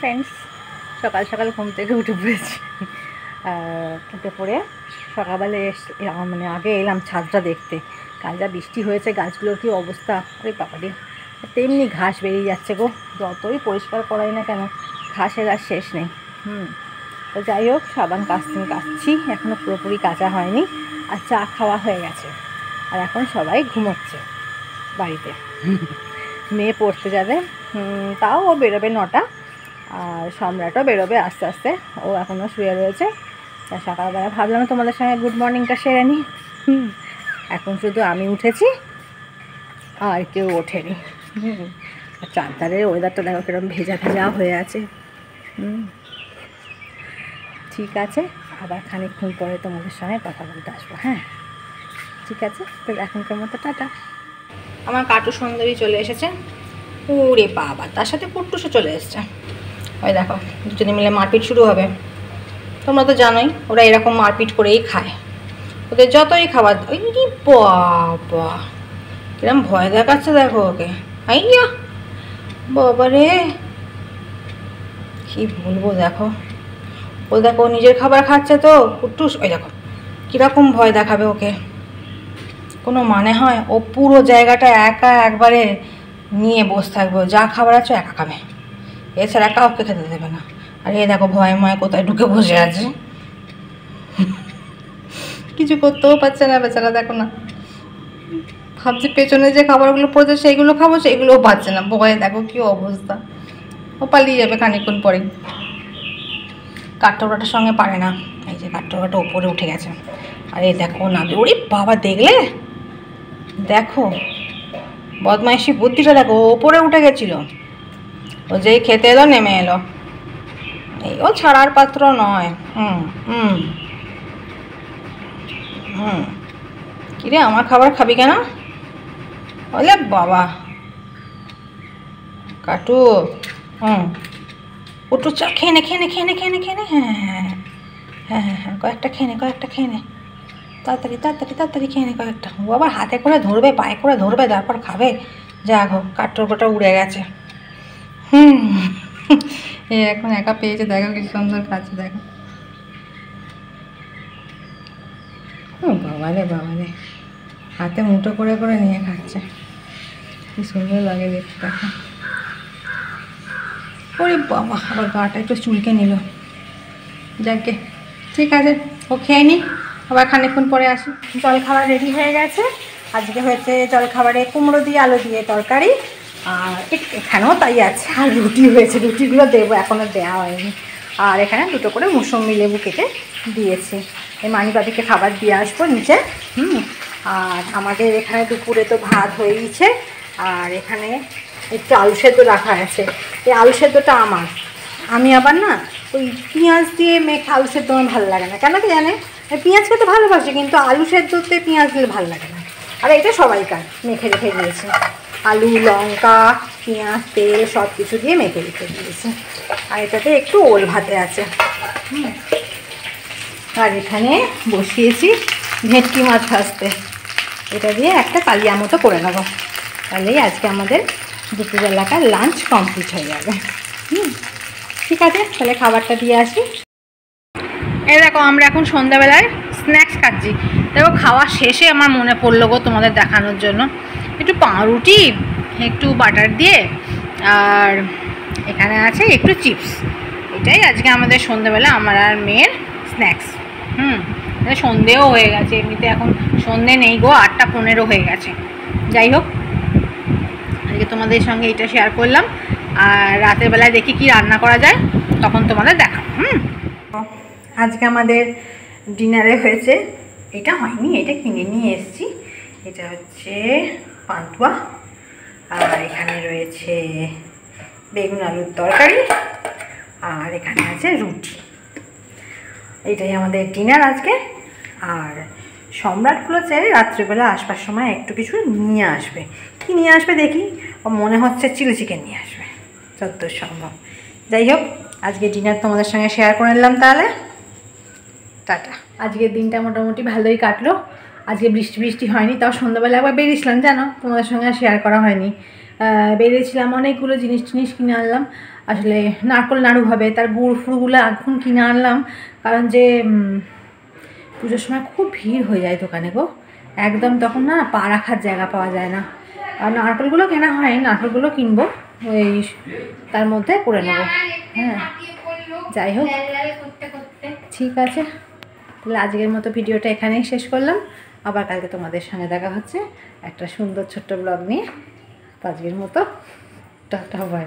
Friends, সকাল সকাল ঘুম থেকে উঠে পড়েছি। উঠে পড়ে সকালবেলা মানে আগে এলাম ছাদটা দেখতে। কাল যা বৃষ্টি হয়েছে, গাছগুলোর কী অবস্থা! ওই বাবারে, তেমনি ঘাস বেরিয়ে যাচ্ছে গো। যতই পরিষ্কার করাই না কেন, ঘাসের আর শেষ নেই। তো যাই হোক, সাবান কাচছি, এখনও পুরোপুরি কাচা হয়নি। আর চা খাওয়া হয়ে গেছে, আর এখন সবাই ঘুমোচ্ছে বাড়িতে। মেয়ে পড়তে যাবে, তাও ও বেরোবে 9টা, আর সম্রাটও বেরোবে আস্তে আস্তে, ও এখনও শুয়ে রয়েছে। তা সকালবেলা ভাবলাম তোমাদের সঙ্গে গুড মর্নিংটা সেরে নিই। এখন শুধু আমি উঠেছি, আর কেউ ওঠেনি। আর চারধারের ওয়েদারটা দেখো কিরকম ভেজা ভেজা হয়ে আছে। ঠিক আছে, আবার খানিকক্ষণ পরে তোমাদের সঙ্গে কথা বলতে আসবো। হ্যাঁ, ঠিক আছে, তো এখনকার মতো টাটা। আমার কাটু সুন্দরী চলে এসেছে। ওরে বাবা, তার সাথে কুট্টুসও চলে এসছে। ওই দেখো, দুজনে মিলে মারপিট শুরু হবে। তোমরা তো জানোই ওরা এরকম মারপিট করেই খায়। ওদের যতই খাবার, ওই বাবা কিরম ভয় দেখাচ্ছে দেখো ওকে। আইয়া বাবা রে, কি বলবো, দেখো ও, দেখো নিজের খাবার খাচ্ছে তো কুট্টুস। ওই দেখো কীরকম ভয় দেখাবে ওকে, কোনো মানে হয়? ও পুরো জায়গাটা একা একবারে নিয়ে বসে থাকবে, যা খাবার আছে একা খাবে, এছাড়া কাউকে খেতে দেবে না। আর এ দেখো ভয়ে ময়ে কোথায় ঢুকে বসে আছে, কিছু করতেও পারছে না বেচারা। দেখো না, ভাবছে পেছনে যে খাবারগুলো পড়েছে সেইগুলো খাবো, সেইগুলোও পাচ্ছে না। ভয়ে দেখো কি অবস্থা, ও পালিয়ে যাবে খানিকক্ষণ পরেই। কাঠঠোকরাটার সঙ্গে পারে না, এই যে কাঠঠোকরাটা ওপরে উঠে গেছে। আর এই দেখো নামবে, ওরে বাবা, দেখলে দেখো বদমাইশি বুদ্ধিটা দেখো, ওপরে উঠে গেছিলো। ও যেই খেতে এলো নেমে এলো, এই ও ছাড়ার পাত্র নয়। কিরে, আমার খাবার খাবি কেন? বলে বাবা কাটু, ওটু চা খেয়ে নে, খেয়ে নে, খেয়ে নে, খেয়ে নে, খেয়ে নে। হ্যাঁ হ্যাঁ হ্যাঁ হ্যাঁ হ্যাঁ, কয়েকটা খেয়ে নে, কয়েকটা খেয়ে নে, তাড়াতাড়ি তাড়াতাড়ি তাড়াতাড়ি খেয়ে নে কয়েকটা। ও আবার হাতে করে ধরবে, পায়ে করে ধরবে, তারপর খাবে। যা গো, কাঠঠোকরাটা উড়ে গেছে। এ এখন একা পেয়েছে, দেখো কি সুন্দর খাচ্ছে, দেখো। বাবালে বাবালে, হাতে মুঠো করে করে নিয়ে খাচ্ছে, কি সুন্দর লাগে দেখতে, দেখো। ওরে বাবা, আবার গাটা একটু চুলকে নিল। যাকে, ঠিক আছে, ও খেয়ে নি, আবার খানিকক্ষণ পরে আসি। জলখাবার রেডি হয়ে গেছে। আজকে হয়েছে জলখাবারে কুমড়ো দিয়ে আলু দিয়ে তরকারি, আর এখানেও তাই আছে। আর রুটি হয়েছে, রুটিগুলো দেবো, এখনও দেওয়া হয়নি। আর এখানে দুটো করে মুসম্বি লেবু কেটে দিয়েছি। এই মানিবাবিকে খাবার দিয়ে আসবো নিচে। আর আমাদের এখানে দুপুরে তো ভাত হয়ে গেছে, আর এখানে একটু আলু সেদ্ধ রাখা আছে। এই আলু সেদ্ধটা আমার, আমি আবার না ওই পেঁয়াজ দিয়ে মেখে আলু সেদ্ধ আমার ভালো লাগে না, কেন কি জানে? পেঁয়াজ খেতে ভালোবাসি, কিন্তু আলু সেদ্ধতে পেঁয়াজ দিলে ভালো লাগে না। আর এটা সবাইকার মেখে রেখে দিয়েছে, আলু লঙ্কা পেঁয়াজ তেল সব কিছু দিয়ে মেখে রেখে দিয়েছে। আর এটাতে একটু ওল ভাতে আছে। আর এখানে বসিয়েছি ভেটকি মাছ ভাজতে, এটা দিয়ে একটা কালিয়া মতো করে নেবো, তাহলেই আজকে আমাদের দুপুরবেলাকার লাঞ্চ কমপ্লিট হয়ে যাবে। ঠিক আছে, তাহলে খাবারটা দিয়ে আসি। এই দেখো, আমরা এখন সন্ধ্যাবেলায় স্ন্যাক্স খাচ্ছি। দেখো, খাওয়া শেষে আমার মনে পড়লো গো তোমাদের দেখানোর জন্য, একটু পাউরুটি একটু বাটার দিয়ে, আর এখানে আছে একটু চিপস। এটাই আজকে আমাদের সন্ধ্যাবেলা আমার আর মেয়ের স্ন্যাক্স। সন্ধেও হয়ে গেছে, এমনিতে এখন সন্ধে নেই গো, 8টা 15 হয়ে গেছে। যাই হোক, আজকে তোমাদের সঙ্গে এটা শেয়ার করলাম। আর রাতের বেলায় দেখি কি রান্না করা যায়, তখন তোমাদের দেখাবো। আজকে আমাদের ডিনারে হয়েছে, এটা হয়নি, এটা কিনে নিয়ে এসেছি। এটা হচ্ছে পান্তুয়া, আর এখানে রয়েছে বেগুন আলুর তরকারি, আর এখানে আছে রুটি। এটাই আমাদের ডিনার আজকে। আর সম্রাট বলেছে রাত্রিবেলা আসবার সময় একটু কিছু নিয়ে আসবে। কি নিয়ে আসবে দেখি, মনে হচ্ছে চিলি চিকেন নিয়ে আসবে যতদূর সম্ভব। যাই হোক, আজকে ডিনার তোমাদের সঙ্গে শেয়ার করে নিলাম। তাহলে টাটা। আজকের দিনটা মোটামুটি ভালোই কাটলো। আজকে বৃষ্টি বৃষ্টি হয়নি, তাও সন্ধ্যাবেলা একবার বেরিয়েছিলাম, জানো, তোমাদের সঙ্গে শেয়ার করা হয়নি। বেরিয়েছিলাম, অনেকগুলো জিনিস কিনে আনলাম। আসলে নারকোল নাড়ু হবে, তার গুড় ফুড়গুলো এখন কিনে আনলাম, কারণ যে পুজোর সময় খুব ভিড় হয়ে যায় দোকানে গো, একদম তখন না পা রাখার জায়গা পাওয়া যায় না। আর নারকেলগুলো কেনা হয়, নারকেলগুলো কিনবো, ওই তার মধ্যে করে নেবো। হ্যাঁ যাই হোক, ঠিক আছে, তাহলে আজকের মতো ভিডিওটা এখানেই শেষ করলাম। আবার কালকে তোমাদের সঙ্গে দেখা হচ্ছে একটা সুন্দর ছোট্ট ব্লগ নিয়ে। আজকের মতো টাটা, বাই।